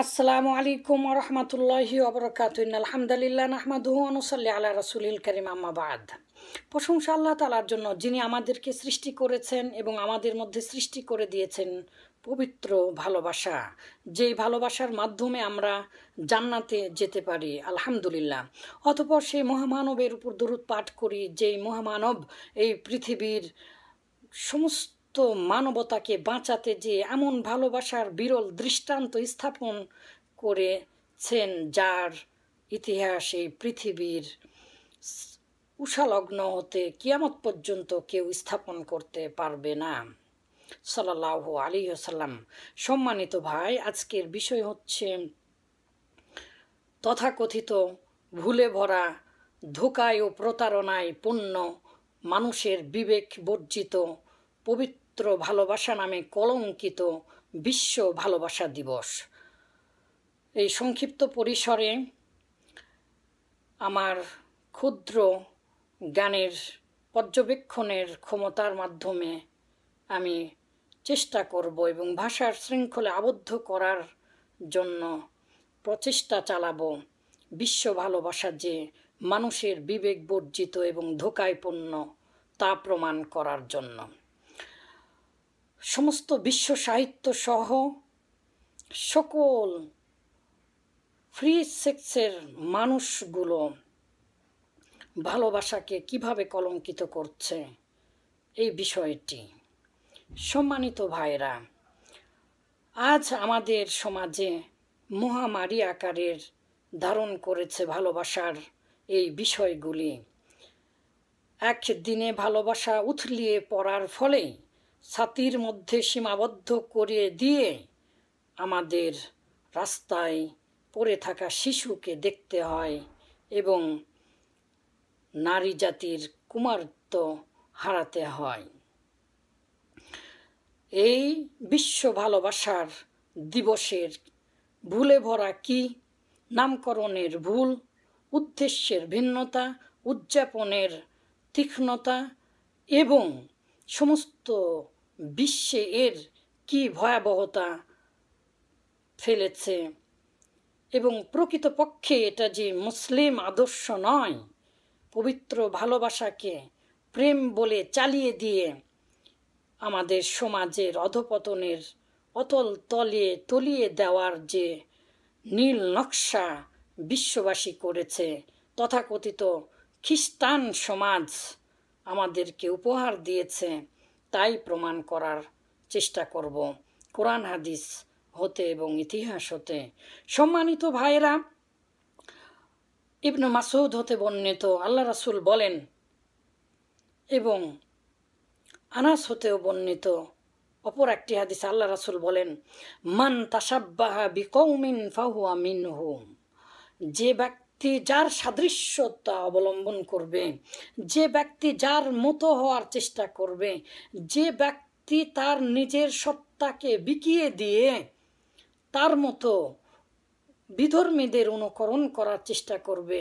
আসসালামু আলাইকুম ওয়া রাহমাতুল্লাহি ওয়া বারাকাতুহু ইন্নাল হামদালিল্লাহ নাহমাদুহু ওয়া নুসাল্লি আলা রাসূলিল কারীম আম্মা বা'দ। প্রশংসা আল্লাহ তাআলার জন্য, যিনি আমাদেরকে সৃষ্টি করেছেন এবং আমাদের মধ্যে সৃষ্টি করে দিয়েছেন পবিত্র ভালোবাসা, যেই ভালোবাসার মাধ্যমে আমরা জান্নাতে যেতে পারি। আলহামদুলিল্লাহ। অতঃপর সেই মহামানবের উপর দরুদ পাঠ করি, যেই মহামানব এই পৃথিবীর সমস্ত মানবতাকে বাঁচাতে যে এমন ভালোবাসার বিরল দৃষ্টান্ত স্থাপন করেছেন, যার ইতিহাস এই পৃথিবীর উষালগ্ন হতে কিয়ামত পর্যন্ত কেউ স্থাপন করতে পারবে না। সাল্লাল্লাহু আলাইহি ওয়াসাল্লাম। সম্মানিত ভাই, আজকের বিষয় হচ্ছে তথাকথিত ভুলে ভরা ধোঁকায় ও প্রতারণায় পূর্ণ মানুষের বিবেক বর্জিত পবিত্র ভালোবাসা নামে কলঙ্কিত বিশ্ব ভালোবাসা দিবস। এই সংক্ষিপ্ত পরিসরে আমার ক্ষুদ্র জ্ঞানের পর্যবেক্ষণের ক্ষমতার মাধ্যমে আমি চেষ্টা করব এবং ভাষার শৃঙ্খলে আবদ্ধ করার জন্য প্রচেষ্টা চালাবো বিশ্ব ভালোবাসা যে মানুষের বিবেক বর্জিত এবং ধোঁকায় পূর্ণ তা প্রমাণ করার জন্য। সমস্ত বিশ্ব সাহিত্য সহ সকল ফ্রি সেক্সের মানুষগুলো ভালোবাসাকে কিভাবে কলঙ্কিত করছে এই বিষয়টি। সম্মানিত ভাইরা, আজ আমাদের সমাজে মহামারী আকারের ধারণ করেছে ভালোবাসার এই বিষয়গুলি। একদিনে ভালোবাসা উথলিয়ে পড়ার ফলে ছাতির মধ্যে সীমাবদ্ধ করে দিয়ে আমাদের রাস্তায় পড়ে থাকা শিশুকে দেখতে হয় এবং নারী জাতির কুমারত্ব হারাতে হয়। এই বিশ্ব ভালোবাসার দিবসের ভুলে ভরা কি নামকরণের ভুল, উদ্দেশ্যের ভিন্নতা, উদযাপনের তীক্ষ্ণতা এবং সমস্ত বিশ্বে এর কি ভয়াবহতা ফেলেছে এবং প্রকৃতপক্ষে এটা যে মুসলিম আদর্শ নয়, পবিত্র ভালোবাসাকে প্রেম বলে চালিয়ে দিয়ে আমাদের সমাজের অধপতনের অতল তলিয়ে দেওয়ার যে নীল নকশা বিশ্ববাসী করেছে, তথাকথিত খ্রিস্টান সমাজ আমাদেরকে উপহার দিয়েছে, তাই প্রমাণ করার চেষ্টা করব কোরআন হাদিস হতে এবং ইতিহাস হতে। সম্মানিত ভাইরা, ইবনে মাসউদ হতে বর্ণিত আল্লাহ রাসূল বলেন এবং আনাস হতেও বর্ণিত অপর একটি হাদিসে আল্লাহ রাসূল বলেন, মান তাশাব্বাহা বিকৌমিন ফাহুয়া মিনহুম। যে ব্যক্তি যার সাদৃশ্যতা অবলম্বন করবে, যে ব্যক্তি যার মতো হওয়ার চেষ্টা করবে, যে ব্যক্তি তার নিজের সত্তাকে বিকিয়ে দিয়ে তার মতো বিধর্মীদের অনুকরণ করার চেষ্টা করবে,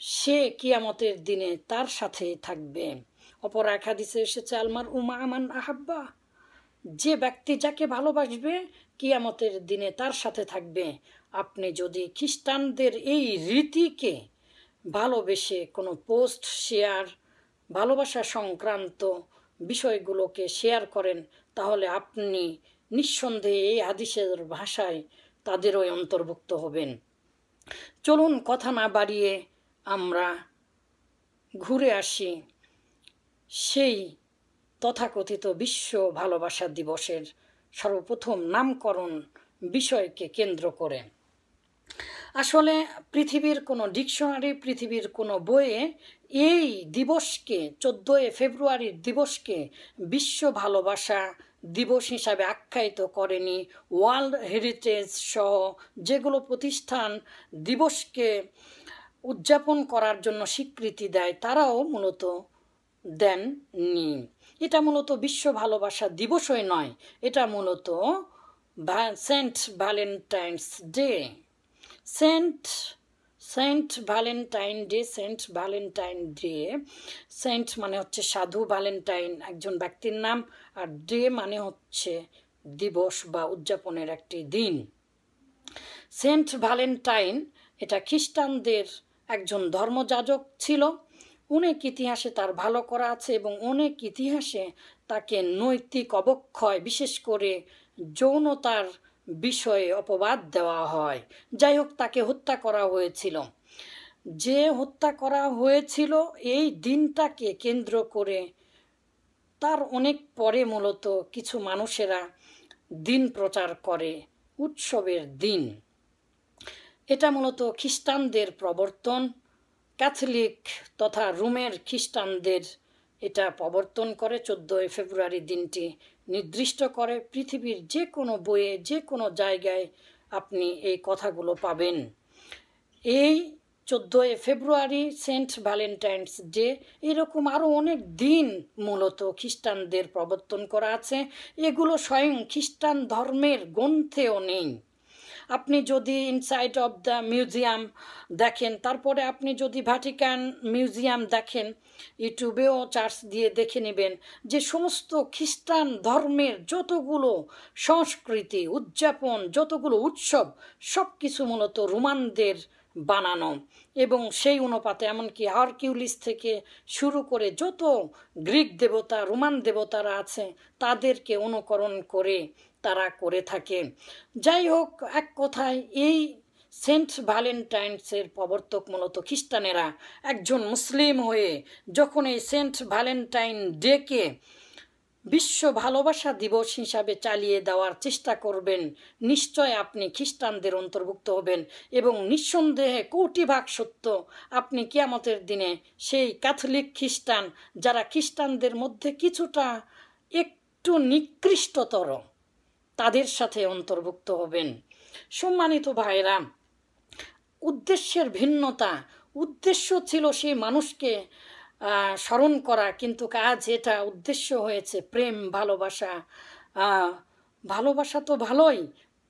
সে কিয়ামতের দিনে তার সাথে থাকবে। অপর এক হাদিসে এসেছে, আলমার উমা আমান আহাব্বা। যে ব্যক্তি যাকে ভালোবাসবে কিয়ামতের দিনে তার সাথে থাকবে। আপনি যদি খ্রিস্টানদের এই রীতিকে ভালোবেসে কোনো পোস্ট শেয়ার, ভালোবাসা সংক্রান্ত বিষয়গুলোকে শেয়ার করেন, তাহলে আপনি নিঃসন্দেহে এই হাদিসের ভাষায় তাদেরও অন্তর্ভুক্ত হবেন। চলুন কথা না বাড়িয়ে আমরা ঘুরে আসি সেই তথাকথিত বিশ্ব ভালোবাসা দিবসের সর্বপ্রথম নামকরণ বিষয়কে কেন্দ্র করে। আসলে পৃথিবীর কোনো ডিকশনারি, পৃথিবীর কোনো বইয়ে এই দিবসকে 14 ফেব্রুয়ারির দিবসকে বিশ্ব ভালোবাসা দিবস হিসাবে আখ্যায়িত করেনি। ওয়ার্ল্ড হেরিটেজ সহ যেগুলো প্রতিষ্ঠান দিবসকে উদযাপন করার জন্য স্বীকৃতি দেয়, তারাও মূলত দেননি। এটা মূলত বিশ্ব ভালোবাসা দিবসই নয়, এটা মূলত Saint Valentine's Day. Saint Valentine Day, saint মানে হচ্ছে সাধু, ভ্যালেন্টাইন একজন ব্যক্তির নাম, আর ডে মানে হচ্ছে দিবস বা উদযাপনের একটি দিন। সেন্ট ভ্যালেন্টাইন এটা খ্রিস্টানদের একজন ধর্মযাজক ছিল। অনেক ইতিহাসে তার ভালো করা আছে এবং অনেক ইতিহাসে তাকে নৈতিক অবক্ষয়, বিশেষ করে যৌনতার বিষয়ে অপবাদ দেওয়া হয়। যাই হোক, তাকে হত্যা করা হয়েছিল। যে হত্যা করা হয়েছিল এই দিনটাকে কেন্দ্র করে তার অনেক পরে মূলত কিছু মানুষেরা দিন প্রচার করে, উৎসবের দিন। এটা মূলত খ্রিস্টানদের প্রবর্তন, ক্যাথলিক তথা রোমের খ্রিস্টানদের এটা প্রবর্তন করে 14 ফেব্রুয়ারি দিনটি নির্দিষ্ট করে। পৃথিবীর যে কোনো বইয়ে, যে কোনো জায়গায় আপনি এই কথাগুলো পাবেন। এই 14 ফেব্রুয়ারি সেন্ট ভ্যালেন্টাইন্স ডে, এরকম আরও অনেক দিন মূলত খ্রিস্টানদের প্রবর্তন করা আছে। এগুলো স্বয়ং খ্রিস্টান ধর্মের গ্রন্থেও নেই। আপনি যদি ইনসাইড অফ দ্য মিউজিয়াম দেখেন, তারপরে আপনি যদি ভ্যাটিকান মিউজিয়াম দেখেন, ইউটিউবেও চার্জ দিয়ে দেখে নেবেন যে সমস্ত খ্রিস্টান ধর্মের যতগুলো সংস্কৃতি, উদযাপন, যতগুলো উৎসব, সব কিছু মূলত রোমানদের বানানো। এবং সেই অনুপাতে এমনকি হারকিউলিস থেকে শুরু করে যত গ্রিক দেবতা, রোমান দেবতারা আছে, তাদেরকে অনুকরণ করে তারা করে থাকে। যাই হোক, এক কথায় এই সেন্ট ভ্যালেন্টাইন্সের প্রবর্তক মূলত খ্রিস্টানেরা। একজন মুসলিম হয়ে যখন এই সেন্ট ভ্যালেন্টাইন ডেকে বিশ্ব ভালোবাসা দিবস হিসাবে চালিয়ে দেওয়ার চেষ্টা করবেন, নিশ্চয় আপনি খ্রিস্টানদের অন্তর্ভুক্ত হবেন এবং নিঃসন্দেহে কোটি ভাগ সত্য আপনি কিয়ামতের দিনে সেই ক্যাথলিক খ্রিস্টান, যারা খ্রিস্টানদের মধ্যে কিছুটা একটু নিকৃষ্টতর, তাদের সাথে অন্তর্ভুক্ত হবেন। সম্মানিত ভাইরা, উদ্দেশ্যের ভিন্নতা, উদ্দেশ্য ছিল সেই মানুষকে স্মরণ করা, কিন্তু আজ এটা উদ্দেশ্য হয়েছে প্রেম, ভালোবাসা। ভালোবাসা তো ভালোই,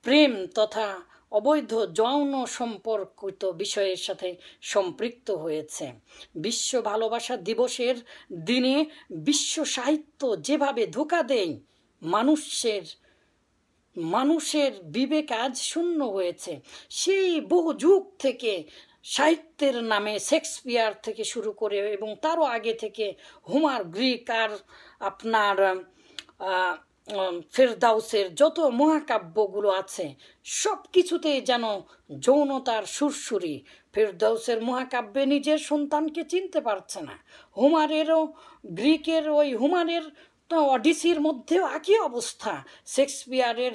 প্রেম তথা অবৈধ যৌন সম্পর্কিত বিষয়ের সাথে সম্পৃক্ত হয়েছে। বিশ্ব ভালোবাসা দিবসের দিনে বিশ্ব সাহিত্য যেভাবে ধোঁকা দেয় মানুষের বিবেক আজ শূন্য হয়েছে। সেই বহু যুগ থেকে সাহিত্যের নামে শেক্সপিয়ার থেকে শুরু করে এবং তারও আগে থেকে হোমার, গ্রিক আর আপনার ফেরদাউসের যত মহাকাব্যগুলো আছে, সব কিছুতেই যেন যৌনতার সুরসুরি। ফেরদাউসের মহাকাব্যে নিজের সন্তানকে চিনতে পারছে না। গ্রিকের ওই হোমারের অডিসির মধ্যেও একই অবস্থা। শেক্সপিয়ারের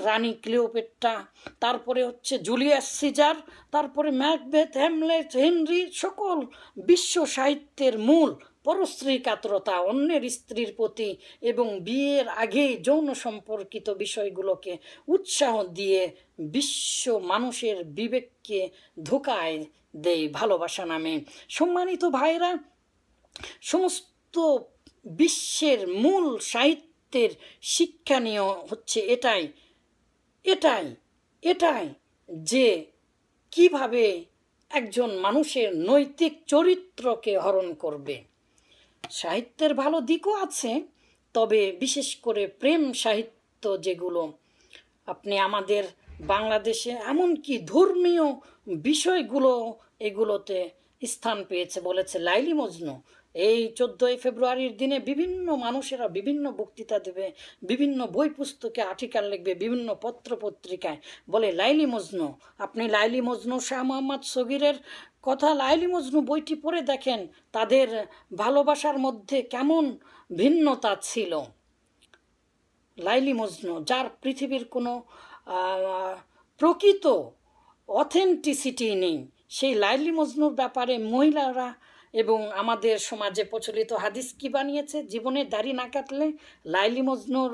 রানী ক্লিওপেট্রা, তারপরে হচ্ছে জুলিয়াস সিজার, তারপরে ম্যাকবেথ, হ্যামলেট, হেনরি, সকল বিশ্ব সাহিত্যের মূল পরশ্রী কাতরতা, অন্যের স্ত্রীর প্রতি এবং বিয়ের আগে যৌন সম্পর্কিত বিষয়গুলোকে উৎসাহ দিয়ে বিশ্ব মানুষের বিবেককে ধোঁকায় দেয় ভালোবাসা নামে। সম্মানিত ভাইরা, সমস্ত বিশ্বের মূল সাহিত্যের শিক্ষণীয় হচ্ছে এটাই যে কিভাবে একজন মানুষের নৈতিক চরিত্রকে হরণ করবে। সাহিত্যের ভালো দিকও আছে, তবে বিশেষ করে প্রেম সাহিত্য যেগুলো আপনি আমাদের বাংলাদেশে, এমনকি ধর্মীয় বিষয়গুলো এগুলোতে স্থান পেয়েছে। বলেছে লাইলি মজনু এই 14 ফেব্রুয়ারির দিনে বিভিন্ন মানুষেরা বিভিন্ন বক্তৃতা দেবে, বিভিন্ন বই পুস্তকে আর্টিকেল লিখবে, বিভিন্ন পত্র পত্রিকায় বলে লাইলি মজনু। আপনি লাইলি মজনু, শাহ মোহাম্মদ সগীরের কথা, লাইলি মজনু বইটি পড়ে দেখেন তাদের ভালোবাসার মধ্যে কেমন ভিন্নতা ছিল। লাইলি মজনু, যার পৃথিবীর কোনো প্রকৃত অথেন্টিসিটি নেই, সেই লাইলি মজনুর ব্যাপারে মহিলারা এবং আমাদের সমাজে প্রচলিত হাদিস কি বানিয়েছে, জীবনে দাড়ি না কাটলে লাইলি মজনুর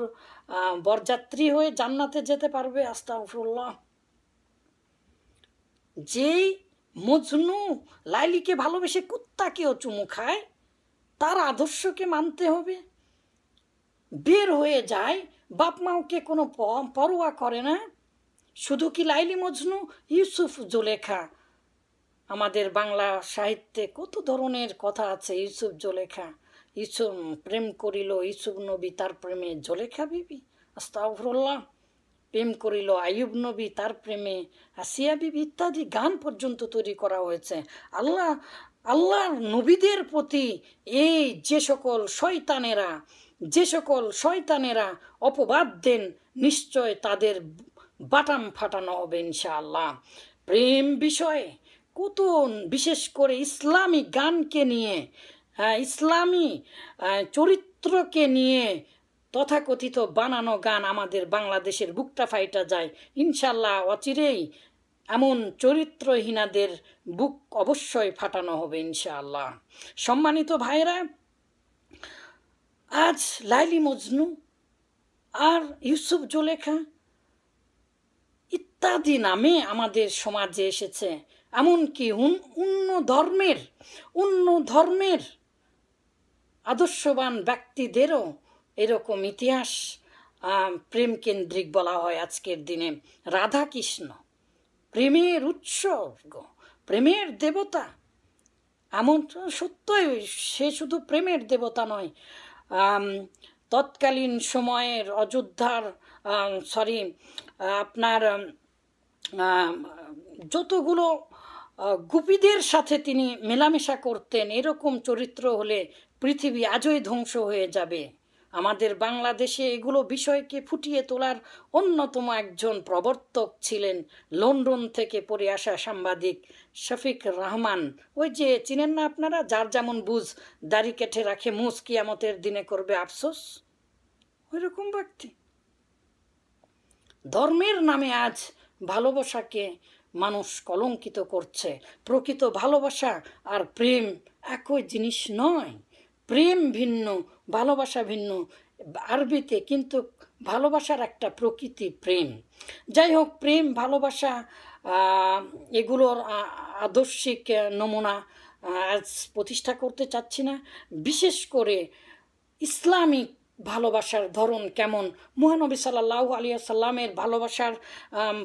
বরযাত্রী হয়ে জান্নাতে যেতে পারবে। আস্তাগফিরুল্লাহ। যেই মজনু লাইলিকে ভালোবেসে কুত্তাকেও চুমু খায়, তার আদর্শকে মানতে হবে। বের হয়ে যায়, বাপ মাওকে কোনো পরোয়া করে না। শুধু কি লাইলি মজনু, ইউসুফ জুলেখা, আমাদের বাংলা সাহিত্যে কত ধরনের কথা আছে। ইউসুফ জুলেখা, ইউসুফ প্রেম করিল ইউসুফ নবী, তার প্রেমে জুলেখা বিবি। আস্তাগফিরুল্লাহ। প্রেম করিল আইয়ুব নবী, তার প্রেমে আসিয়া বিবি ইত্যাদি গান পর্যন্ত তৈরি করা হয়েছে। আল্লাহর নবীদের প্রতি এই যে সকল শয়তানেরা অপবাদ দেন, নিশ্চয় তাদের বাটাম ফাটানো হবে ইনশাআল্লাহ। প্রেম বিষয়ে কত, বিশেষ করে ইসলামী গানকে নিয়ে, ইসলামী চরিত্রকে নিয়ে তথাকথিত বানানো গান আমাদের বাংলাদেশের বুকটা ফাইটা যায়। ইনশাল্লাহ অচিরেই এমন চরিত্রহীনাদের বুক অবশ্যই ফাটানো হবে ইনশাআল্লাহ। সম্মানিত ভাইরা, আজ লাইলি মজনু আর ইউসুফ জুলেখা ইত্যাদি নামে আমাদের সমাজে এসেছে। এমনকি অন্য ধর্মের আদর্শবান ব্যক্তিদেরও এরকম ইতিহাস প্রেম কেন্দ্রিক বলা হয় আজকের দিনে। রাধা কৃষ্ণ প্রেমের উৎসর্গ, প্রেমের দেবতা। এমন সত্যই সে শুধু প্রেমের দেবতা নয়, তৎকালীন সময়ের অযোধ্যার আপনার যতগুলো গোপীদের সাথে তিনি মেলামেশা করতেন, এরকম চরিত্র হলে পৃথিবী আজই ধ্বংস হয়ে যাবে। আমাদের বাংলাদেশে এগুলো বিষয়কে ফুটিয়ে তোলার অন্যতম একজন প্রবর্তক ছিলেন লন্ডন থেকে পড়ে আসা সাংবাদিক শফিক রহমান। ওই যে চিনেন না আপনারা, যার যেমন বুঝ, দাড়ি কেটে রাখে মুস, কিয়ামতের দিনে করবে আফসোস, ওই রকম ব্যক্তি। ধর্মের নামে আজ ভালোবাসাকে মানুষ কলঙ্কিত করছে। প্রকৃত ভালোবাসা আর প্রেম একই জিনিস নয়। প্রেম ভিন্ন, ভালোবাসা ভিন্ন। আরবিতে কিন্তু ভালোবাসার একটা প্রকৃতি প্রেম। যাই হোক, প্রেম ভালোবাসা এগুলোর আদর্শিক নমুনা আজ প্রতিষ্ঠা করতে চাচ্ছি না। বিশেষ করে ইসলামিক ভালোবাসার ধরন কেমন, মহানবী সাল্লাল্লাহু আলাইহি সাল্লামের ভালোবাসার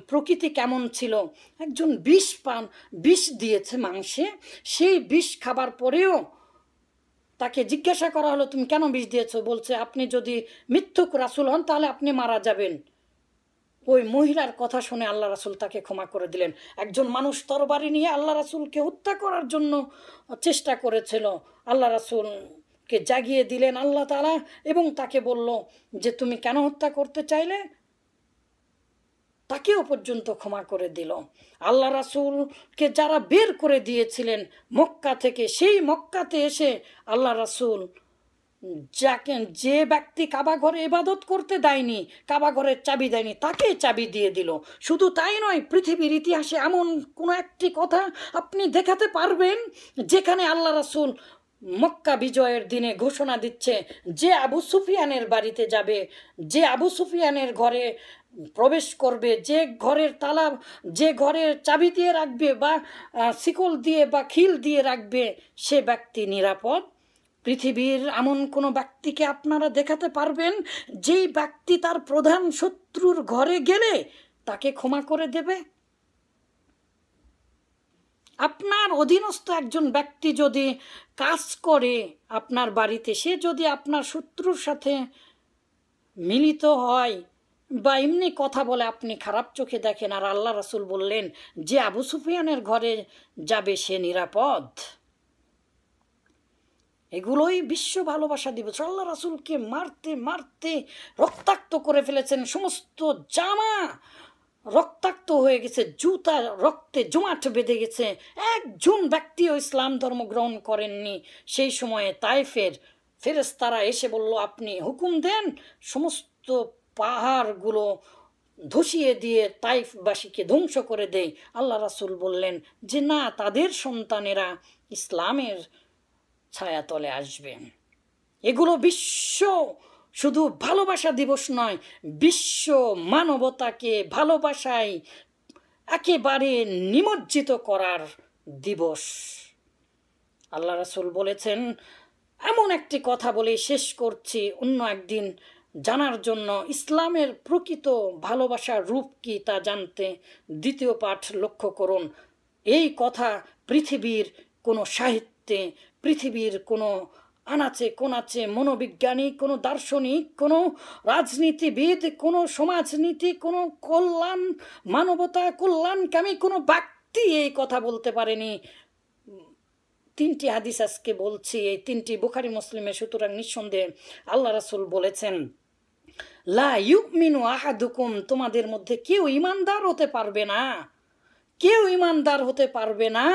প্রকৃতি কেমন ছিল। একজন বিষ দিয়েছে মাংসে, সেই বিষ খাবার পরেও তাকে জিজ্ঞাসা করা হলো, তুমি কেন বিষ দিয়েছো? বলছে, আপনি যদি মিথ্যুক রাসূল হন তাহলে আপনি মারা যাবেন। ওই মহিলার কথা শুনে আল্লাহ রাসূল তাকে ক্ষমা করে দিলেন। একজন মানুষ তরবারি নিয়ে আল্লাহ রাসূলকে হত্যা করার জন্য চেষ্টা করেছিল, আল্লাহ রাসূলকে জাগিয়ে দিলেন আল্লাহ তাআলা এবং তাকে বলল যে তুমি কেন হত্যা করতে চাইলে, তাকেও পর্যন্ত ক্ষমা করে দিল। আল্লাহ রাসূলকে যারা বের করে দিয়েছিলেন মক্কা থেকে, সেই মক্কাতে এসে আল্লাহ রাসূল যে ব্যক্তি কাবা ঘরে ইবাদত করতে দেয়নি, কাবা ঘরের চাবি দেয়নি, তাকে চাবি দিয়ে দিল। শুধু তাই নয়, পৃথিবীর ইতিহাসে এমন কোনো একটি কথা আপনি দেখাতে পারবেন যেখানে আল্লাহ রাসূল মক্কা বিজয়ের দিনে ঘোষণা দিচ্ছে, যে আবু সুফিয়ানের বাড়িতে যাবে, যে আবু সুফিয়ানের ঘরে প্রবেশ করবে, যে ঘরের চাবি দিয়ে রাখবে বা শিকল দিয়ে বা খিল দিয়ে রাখবে, সে ব্যক্তি নিরাপদ। পৃথিবীর এমন কোনো ব্যক্তিকে আপনারা দেখাতে পারবেন যেই ব্যক্তি তার প্রধান শত্রুর ঘরে গেলে তাকে ক্ষমা করে দেবে? আপনার অধীনস্থ একজন ব্যক্তি যদি কাজ করে আপনার বাড়িতে, সে যদি আপনার শত্রুর সাথে মিলিত হয় বা এমনি কথা বলে, আপনি খারাপ চোখে দেখেন। আর আল্লাহ রাসূল বললেন যে আবু সুফিয়ানের ঘরে যাবে সে নিরাপদ। এগুলোই বিশ্ব ভালোবাসা দিবস। আল্লাহ রাসূলকে মারতে মারতে রক্তাক্ত করে ফেলেছেন, সমস্ত জামা রক্তাক্ত হয়ে গেছে, জুতা রক্তে জমাট বেঁধে গেছে। একজন ব্যক্তিও ইসলাম ধর্ম গ্রহণ করেননি। সেই সময়ে তায়েফের ফেরেশতারা এসে বলল, আপনি হুকুম দেন সমস্ত পাহাড়গুলো ধসিয়ে দিয়ে তাইফবাসীকে ধ্বংস করে দেয়। আল্লাহ রাসূল বললেন যে না, তাদের সন্তানেরা ইসলামের ছায়াতলে আসবে। এগুলো বিশ্ব শুধু ভালোবাসা দিবস নয়, বিশ্ব মানবতাকে ভালোবাসায় একেবারে নিমজ্জিত করার দিবস। আল্লাহ রাসূল বলেছেন, এমন একটি কথা বলে শেষ করছি, অন্য একদিন জানার জন্য ইসলামের প্রকৃত ভালোবাসার রূপ কি তা জানতে দ্বিতীয় পাঠ লক্ষ্য করুন। এই কথা পৃথিবীর কোনো সাহিত্যে, পৃথিবীর কোনো আনাচে কোনাচে মনোবিজ্ঞানী, কোনো দার্শনিক, কোনো রাজনীতিবিদ, কোনো সমাজনীতি, কোনো কল্যাণ মানবতা কল্যাণকামী কোনো ব্যক্তি এই কথা বলতে পারেনি। তিনটি হাদিস আজকে বলছি, এই তিনটি বুখারী মুসলিমে, সুতরাং নিঃসন্দেহে আল্লাহ রাসূল বলেছেন, লা ইউমিনু আহাদুকুম, তোমাদের মধ্যে কেউ ইমানদার হতে পারবে না, কেউ ইমানদার হতে পারবে না,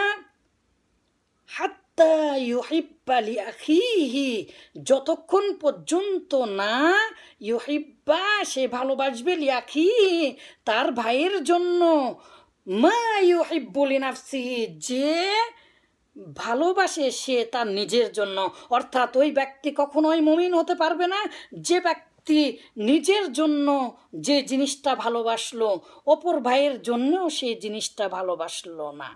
হাত্তা ইউহিব্বা লিআখিহি, যতক্ষণ পর্যন্ত না ইউহিব্বা, সে ভালোবাসবে, লিআখিহি, তার ভাইয়ের জন্য, মা ইউহিব্বু লিনাফসিহি, যে ভালোবাসে সে তার নিজের জন্য। অর্থাৎ ওই ব্যক্তি কখনোই মুমিন হতে পারবে না যে ব্যক্তি নিজের জন্য যে জিনিসটা ভালোবাসলো, অপর ভাইয়ের জন্যও সেই জিনিসটা ভালোবাসলো না।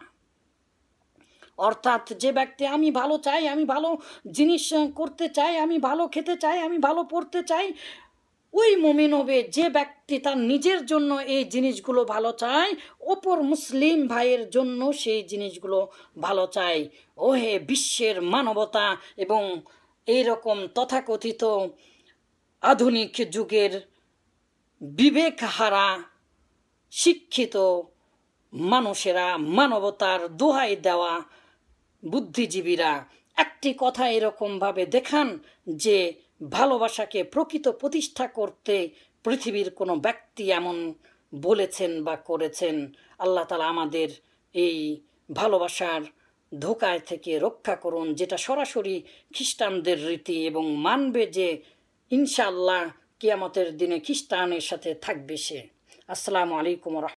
অর্থাৎ যে ব্যক্তি আমি ভালো চাই, আমি ভালো জিনিস করতে চাই, আমি ভালো খেতে চাই, আমি ভালো পড়তে চাই, ওই মুমিন হবে যে ব্যক্তি তার নিজের জন্য এই জিনিসগুলো ভালো চায়, অপর মুসলিম ভাইয়ের জন্য সেই জিনিসগুলো ভালো চায়। ওহে বিশ্বের মানবতা এবং এই রকম তথাকথিত আধুনিক যুগের বিবেকহারা শিক্ষিত মানুষেরা, মানবতার দোহাই দেওয়া বুদ্ধিজীবীরা একটি কথা এরকমভাবে দেখান যে ভালোবাসাকে প্রকৃত প্রতিষ্ঠা করতে পৃথিবীর কোনো ব্যক্তি এমন বলেছেন বা করেছেন। আল্লাহ তাআলা আমাদের এই ভালোবাসার ধোঁকায় থেকে রক্ষা করুন, যেটা সরাসরি খ্রিস্টানদের রীতি, এবং মানবে যে ইনশাআল্লাহ কিয়ামতের দিনে খ্রিস্টানের সাথে থাকবে সে। আসসালামু আলাইকুম।